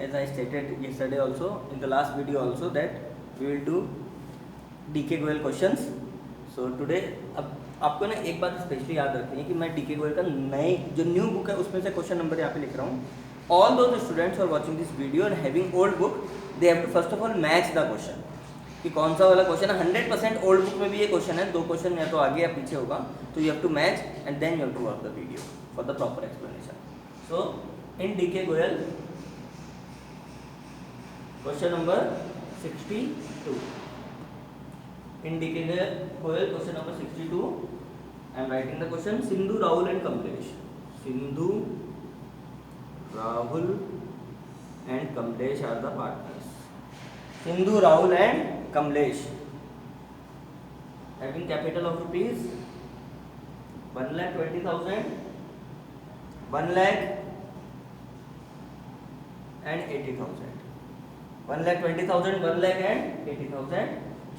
as I stated yesterday also in the last video also that we will do DK Goyal questions. So today अब आपको ना एक बात specially याद रखनी है कि मैं DK Goyal का नए जो न्यू बुक है उसमें से क्वेश्चन नंबर यहाँ पे लिख रहा हूँ. All those students who are watching this video and having old book, they have to first of all match the question. कि कौन सा वाला क्वेश्चन है. 100% ओल्ड बुक में भी ये क्वेश्चन है, 2 क्वेश्चन या तो आगे या पीछे होगा, तो you have to match and then you have to watch the video for the proper explanation. So in DK Goyal question number 62. In DK Goyal question number 62, I am writing the question. Sindhu, Rahul and Kamlesh. Sindhu, Rahul and Kamlesh are the partners. Sindhu, Rahul and Kamlesh having capital of rupees 1,20,000, 1,00,000 and 80,000. 1,20,000, 1,00,000 and 80,000.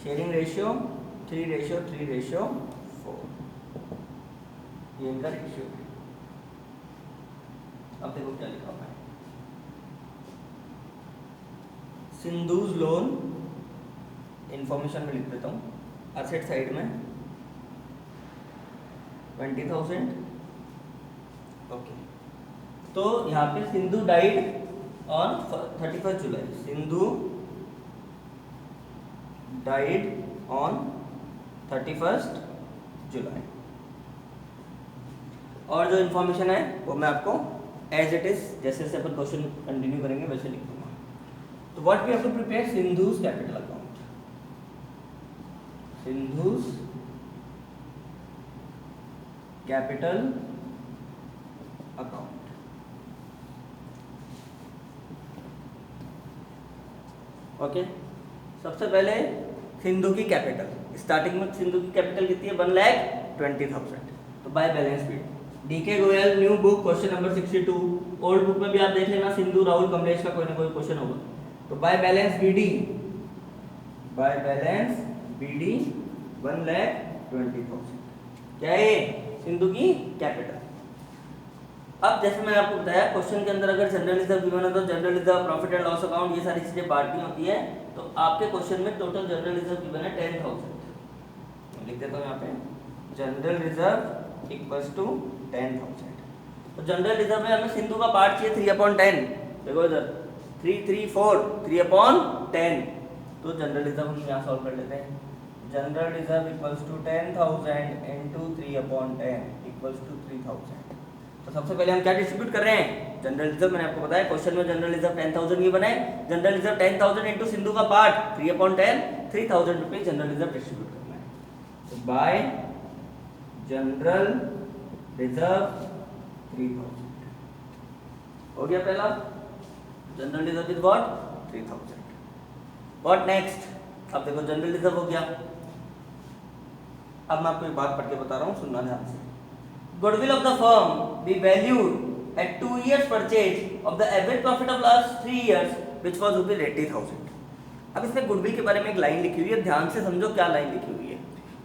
Sharing ratio 3:3:4. ये इनका ratio है. अब देखो क्या लिखा हुआ है. Sindhu's loan, information में लिख देता हूँ. एसेट साइड में 20,000. ओके, तो यहाँ पे Sindhu died on 31st July. Sindhu died on 31st जुलाई. और जो इन्फॉर्मेशन है वो मैं आपको एज इट इज जैसे जैसे अपन क्वेश्चन कंटिन्यू करेंगे वैसे लिख दूंगा. तो what we have to prepare Sindhu's capital account. Sindhu's capital account. Okay, सबसे पहले सिंधु की कैपिटल. स्टार्टिंग में सिंधु की कैपिटल कितनी है? 1,20,000. तो by balance sheet DK Goyal new book question number 62. Old book में भी आप देख लेना, सिंधु, राहुल, कमलेश का कोई ना कोई क्वेश्चन होगा. तो by balance BD, by balance BD 1,20,000. क्या है? सिंधु की कैपिटल. अब जैसे मैंने आपको बताया क्वेश्चन के अंदर अगर जनरल रिजर्व गिवन है तो general reserve, profit and loss account, ये सारी चीजें बांटनी होती है. तो आपके क्वेश्चन में टोटल जनरल रिजर्व गिवन है 10,000. लिख देता हूँ यहाँ पे जनरल रिजर्व इक्वल्स टू 10,000. तो जनरल रिजर्व में हमें सिंधु का पार्ट चाहिए 3/10. देखो इधर 3/3/4 3/10. तो जनरल रिजर्व हम यहाँ सॉल्व कर लेते हैं. General reserve equals to 10,000 into 3/10 equals to 3,000. तो सबसे पहले हम क्या डिस्ट्रीब्यूट कर रहे हैं? General reserve. मैंने आपको बताया क्वेश्चन में जनरल रिजर्व 10,000 ये बनाए. जनरल रिजर्व 10,000 इंटू सिंधु का part 3/10 3,000 rupees general reserve distribute करना है. तो बाय जनरल रिजर्व 3,000 हो गया पहला. General reserve is what? 3,000. What next? अब देखो जनरल रिजर्व हो गया. अब मैं आपको एक बात पढ़ के बता रहा हूँ, सुनना ध्यान से. Goodwill of the firm be valued at 2 years purchase of the average profit of last 3 years which was rupees 80,000. अब इसमें गुडविल के बारे में एक लाइन लिखी हुई है, ध्यान से समझो क्या लाइन लिखी हुई है.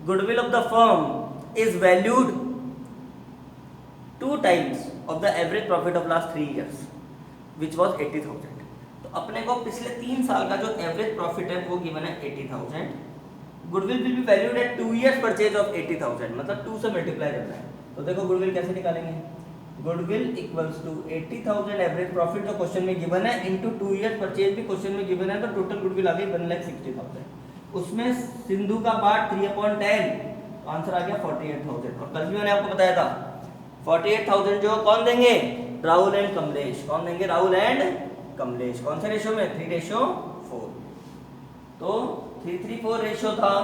Goodwill of the firm is valued 2 times of the average profit of last 3 years which was 80,000. तो अपने को पिछले 3 साल का जो एवरेज प्रॉफिट है वो गिवन है 80,000. Goodwill will be valued at 2 years purchase of 80,000, मतलब 2 से मल्टीप्लाई करना है. तो देखो गुडविल कैसे निकालेंगे. Goodwill equals to 80,000 average profit जो क्वेश्चन में गिवन है इनटू 2 years परचेज भी क्वेश्चन में गिवन है. तो टोटल गुडविल आ गई 1,60,000. उसमें सिंधु का पार्ट 3/10, तो आंसर आ गया 48,000. और कल भी मैंने आपको बताया था 48,000 जो कौन देंगे? राहुल एंड कमलेश. कौन देंगे? राहुल एंड कमलेश. कौन से रेशियो में? 3:4. तो 3:4 रेशियो था.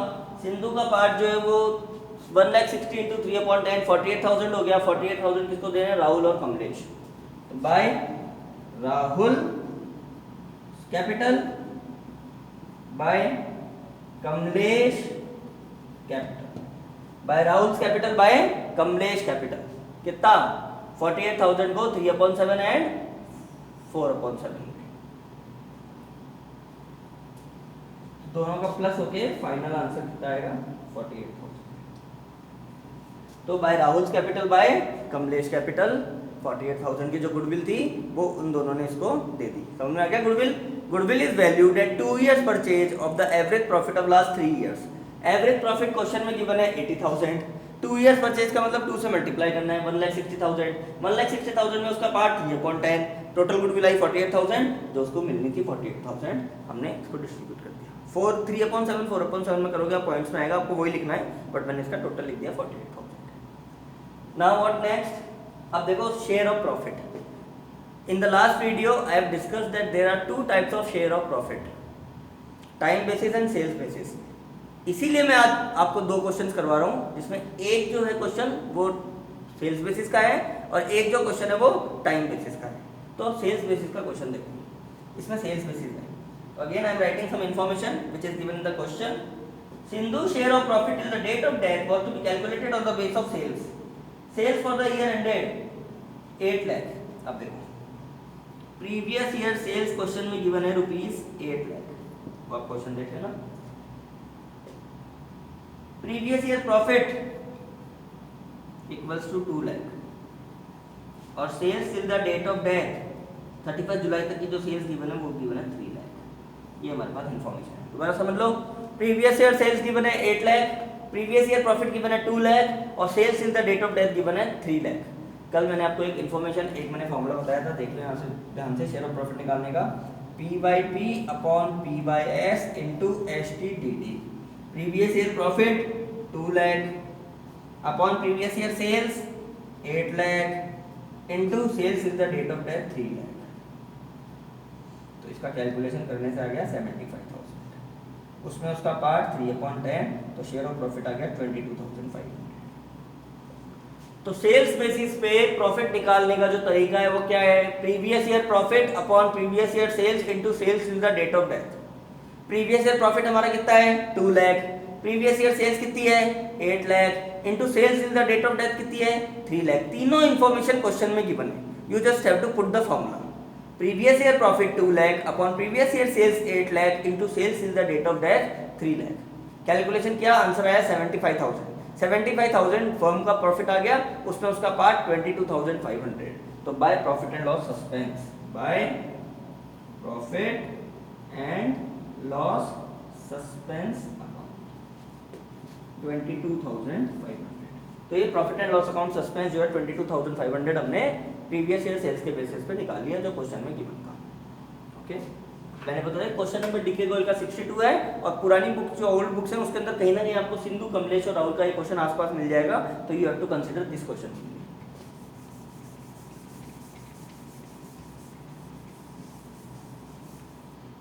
सिंधु का पार्ट जो है वो 1,60,000 इंटू 3/10 48,000 हो गया. 48,000 किसको दे रहे हैं? राहुल और कमलेश. तो by Rahul capital by Kamlesh capital. By Rahul capital by Kamlesh capital. कितना? 48,000 को 3/7 एंड 4/7 दोनों का प्लस होके फाइनल आंसर कितना आएगा? 48,000. तो by Rahul capital by Kamlesh capital 48,000 की जो गुडविल थी वो उन दोनों ने इसको दे दी। समझ में आ गया? Goodwill is valued at 2 years purchase of the average profit of last 3 years। Average profit question में गिवन है 80,000, 2 years परचेज का मतलब 2 से मल्टीप्लाई करना है, 1,60,000, 1,60,000 में उसका पार्ट 3/10, टोटल गुडविल आई 48,000, जो उसको मिलनी थी 48,000, हमने इसको डिस्ट्रीब्यूट कर दिया। 3/7 में करोगे आप पॉइंट्स में आएगा, आपको वही लिखना है, बट मैंने इसका टोटल लिख दिया 48,000। Now what next? अब देखो share of profit. In the last video I have discussed that there are 2 types of share of profit, time basis and sales basis. इसीलिए मैं आज आपको 2 क्वेश्चंस करवा रहा हूं, जिसमें एक जो है क्वेश्चन वो सेल्स बेसिस का है और एक जो क्वेश्चन है वो टाइम बेसिस का है। तो सेल्स बेसिस का क्वेश्चन देखो, इसमें सेल्स बेसिस है। तो again I am writing some information which is given in the question. Sindhu share of profit till the date of death was to be calculated on the base of sales. Sales for the year ended 8 lakh. अब देखो previous year sales question में given है ₹8 लाख। वो आप question देख लेना। Previous year profit equals to 2 lakh और sales till the date of death 31 जुलाई तक की जो सेल्स गिवन है वो गिवन है 3 लाख। ये हमारे पास इंफॉर्मेशन है। दोबारा समझ लो, प्रीवियस ईयर सेल्स गिवन है 8 lakh, previous year profit given है 2 लाख और sales till the date of death given है 3 लाख। कल मैंने आपको एक इन्फॉर्मेशन, एक मैंने फॉर्मूला बताया था, देख लो यहाँ से ध्यान से, शेयर ऑफ प्रॉफिट निकालने का, P/P upon P/S into STDD। Previous year profit 2 lakh upon previous year sales 8 lakh into sales in the date of death 3 lakh. तो इसका कैलकुलेशन करने से आ गया 75,000, उसमें उसका पार्ट 3/10, तो शेयर ऑफ प्रॉफिट आ गया 22,500। तो सेल्स बेसिस पे प्रॉफिट निकालने का जो तरीका है वो क्या है? Previous year profit upon previous year sales into sales in the date of death. Previous year profit हमारा कितना है? 2 लाख। प्रीवियस ईयर सेल्स कितनी है? 8 lakh into sales in the date of death कितनी है? 3 लाख। तीनों इंफॉर्मेशन क्वेश्चन में गिवन है। You just have to put the formula. Previous year profit 2 lakh upon previous year sales 8 lakh into sales in the date of death 3 lakh. Calculation किया, answer आया 75,000। 75,000 firm का profit आ गया, उसमें उसका पार्ट 22,500। तो by profit and loss suspense, by profit and loss suspense account 22,500। तो ये profit and loss account suspense जो है 22,500 हमने प्रीवियस ईयर सेल्स के बेसिस पे निकाल लिया, जो क्वेश्चन में गिवन था। ओके, मैंने बताया क्वेश्चन नंबर डीके गोयल का 62 है और पुरानी बुक जो ओल्ड बुक्स हैं उसके अंदर कहीं ना कहीं आपको सिंधु, कमलेश और राहुल का एक क्वेश्चन आसपास मिल जाएगा। तो you have to consider this question.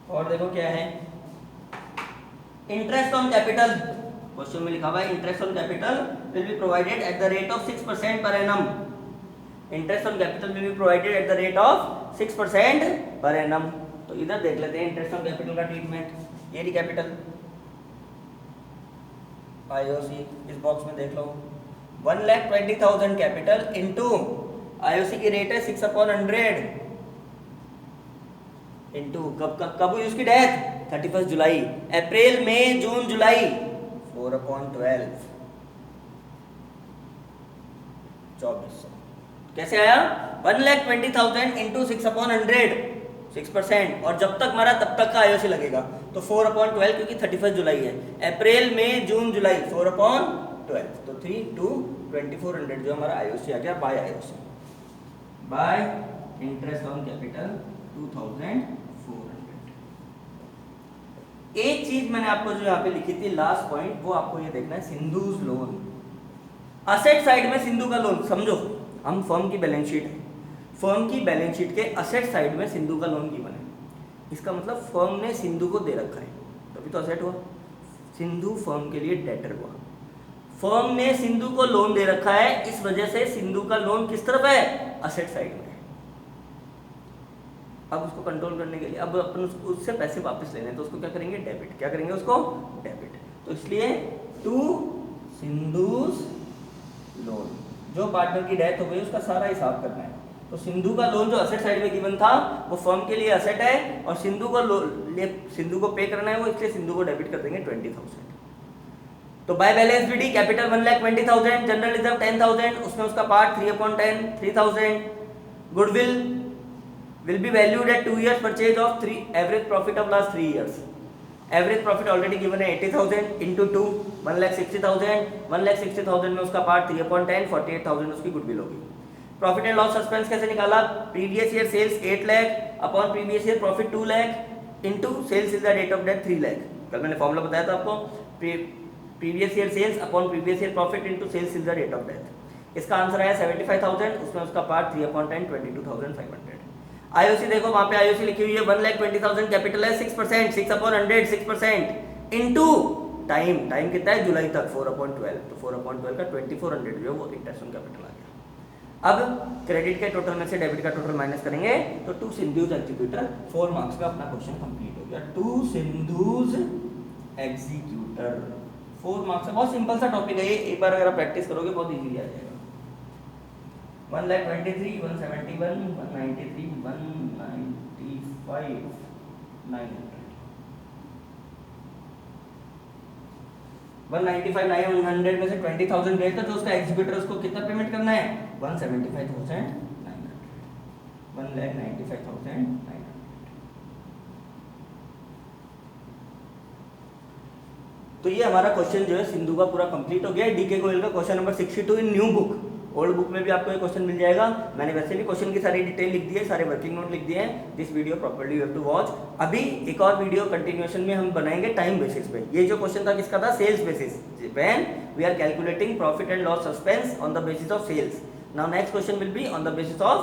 और देखो क्या है, इंटरेस्ट ऑन कैपिटल क्वेश्चन में लिखा हुआ है, interest on capital will be provided at the rate of 6% per annum. Interest on capital will be provided at the rate of 6% per annum. तो इधर देख लेते हैं इंटरेस्ट ऑन कैपिटल का ट्रीटमेंट। ये रही कैपिटल आईओसी, इस बॉक्स में देख लो 1,20,000 कैपिटल इनटू आईओसी की रेट है 6/100 इनटू कब हुई उसकी डेथ? 31 जुलाई। अप्रैल, मई, जून, जुलाई 4/12 2400। कैसे आया? 1,20,000 इंटू 6/100 6%, और जब तक मरा तब तक का आईओसी लगेगा। तो 4/12 क्योंकि 31 जुलाई है। अप्रैल, मई, जून, जुलाई 4/12, तो 3 to 2400 जो हमारा आईओसी आ गया by IOC, by interest on capital 2,400। एक चीज मैंने आपको जो यहाँ पे लिखी थी लास्ट पॉइंट, वो आपको ये देखना है, सिंधुज लोन। असेट साइड में सिंधु का लोन, समझो हम फर्म की बैलेंस शीट है, फर्म की बैलेंस शीट के असेट साइड में सिंधु का लोन गिवन है। इसका मतलब फर्म ने सिंधु को दे रखा है, तभी तो असेट हुआ। सिंधु फर्म के लिए डेटर हुआ। फर्म ने सिंधु को लोन दे रखा है, इस वजह से सिंधु का लोन किस तरफ है? असेट साइड में है। अब उसको कंट्रोल करने के लिए अब अपन उससे पैसे वापस लेने हैं, तो उसको क्या करेंगे? डेबिट। क्या करेंगे उसको? डेबिट। तो इसलिए टू सिंधुज लोन, जो पार्टनर की डेथ हो गई उसका सारा हिसाब करना है। तो सिंधु का लोन जो असेट साइड में गिवन था वो फर्म के लिए असेट है, और सिंधु को पे करना है वो, इसलिए सिंधु को डेबिट कर देंगे 20,000। तो by balance BD capital 1,20,000, general reserve 10,000, उसमें उसका part 3/10 3,000, Goodwill will be valued at 2 years purchase of 3 average profit of last 3 years. Average profit already given है 80,000 into 2 1,60,000. 1,60,000 में उसका पार्ट 3/10 48,000 उसकी गुडविल होगी. प्रॉफिट एंड लॉस सस्पेंस कैसे निकाला? Previous year sales 8 lakh upon previous year profit 2 lakh into sales is the date of death 3 lakh. कल मैंने formula बताया था आपको, previous year sales upon previous year profit into sales is the date of death. इसका answer आया 75,000, उसमें उसका पार्ट 3/10 22,500. आईओसी देखो वहां पे आईओसी लिखी हुई है 1,20,000 कैपिटल है 6%, 6/100 6% इनटू टाइम. टाइम कितना है? जुलाई तक 4/12. तो 4/12 का 2400 जो है वो इंटरेस्ट ऑन कैपिटल आ गया. अब क्रेडिट के टोटल में से डेबिट का टोटल माइनस करेंगे तो 2 सिंधुज एग्जीक्यूटर 4 मार्क्स का अपना क्वेश्चन कंप्लीट हो गया. 2 सिंधुज एग्जीक्यूटर 4 मार्क्स. बहुत सिंपल सा टॉपिक है ये, एक बार अगर आप प्रैक्टिस करोगे बहुत इजीली आ जाएगा. 1,23,000 171 193 195 900 195 900 में से 20,000 गए तो जो उसका एग्जीक्यूटर उसको कितना पेमेंट करना है? 175,900 1,95,900. तो ये हमारा क्वेश्चन जो है सिंधु का पूरा कंप्लीट हो गया. डीके गोयल का क्वेश्चन नंबर 62 इन न्यू बुक. ओल्ड बुक में भी आपको ये क्वेश्चन मिल जाएगा. मैंने वैसे भी क्वेश्चन की सारी डिटेल लिख दी है, सारे वर्किंग नोट लिख दिए हैं. This video properly you have to watch. अभी एक और वीडियो कंटिन्यूएशन में हम बनाएंगे टाइम बेसिस पे. ये जो क्वेश्चन था किसका था? Sales basis. When we are calculating profit and loss suspense on the basis of sales. Now next question will be on the basis of